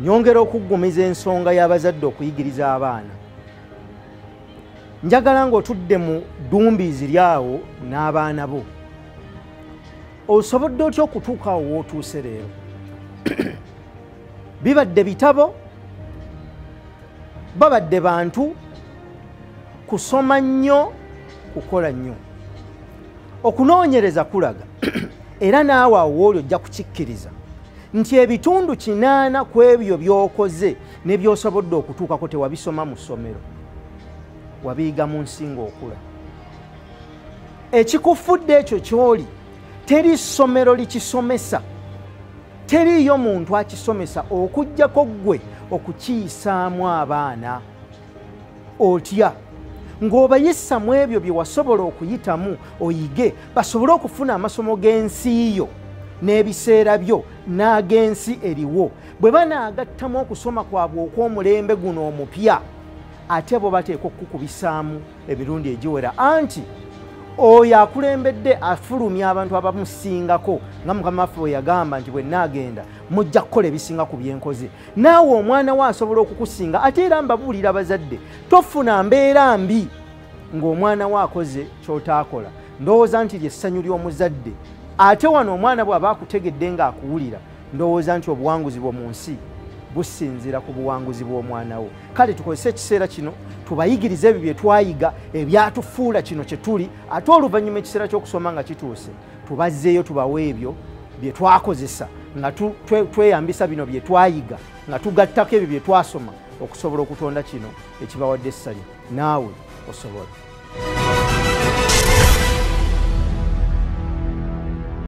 Nyongera okuggumiza ensonga y'abazadde okuyigiriza abaana. Njagala ng'otudde mu ddumbiizi lyawo n'abaana bo. Osobodde otya okutuuka awo w'otuuse leero? Bibadde bitabo, babadde bantu, kusoma nnyo, kukola nnyo. Okunoonyereza kulaga era naawe awo w'oli ojja kukikkiriza nti ebitundu 8 ku ebyo by'okoze ne by'osobodde okutuukako tewabisoma mu ssomero, wabiyiga mu nsi ng'okula. Ekikufudde ekyo ky'oli teri ssomero likisomesa, teriiyo muntu akisomesa okuggyako ggwe okukiyisaamu abaana. Otya ng'obayisa mu ebyo bye wasobola okuyitamu oyige basobole okufuna amasomo g'ensi yo n'ebiseera byo n'ag'ensi eriwo. Bwe banaagattamu okusoma kwabwe okw'omulembe guno omupya, ate bo bateekwa okukubisaamu emirundi egiwera anti oyo akulembedde afulumya abantu abamusingako nga Mukama waffe bwe yagamba nti bwe nnaagenda mujja kukola ebisinga ku bye nkoze. Naawe omwana we asobola okukusinga, ate era mbabuulira abazadde, tofuna mbeera mbi ng'omwana we akoze ky'otaakola. Ndowooza nti ly'essanyu ly'omuzadde. Ate wano omwana bw'aba akutegedde ng'akuwulira, ndowooza nti obuwanguzi bwo mu nsi businzira ku buwanguzi bw'omwana wo. Kale tukozese ekiseera kino tubayigirize ebyo bye twayiga ebyatufuula kino kye tuli, ate oluvannyuma ekiseera ky'okusoma nga kituuse tubazzeeyo tubawe ebyo bye twakozesa nga tweyambisa bino bye twayiga nga tugattako ebyo bye twasoma okusobola okutonda kino ekibawadde essanyu. Naawe osobola.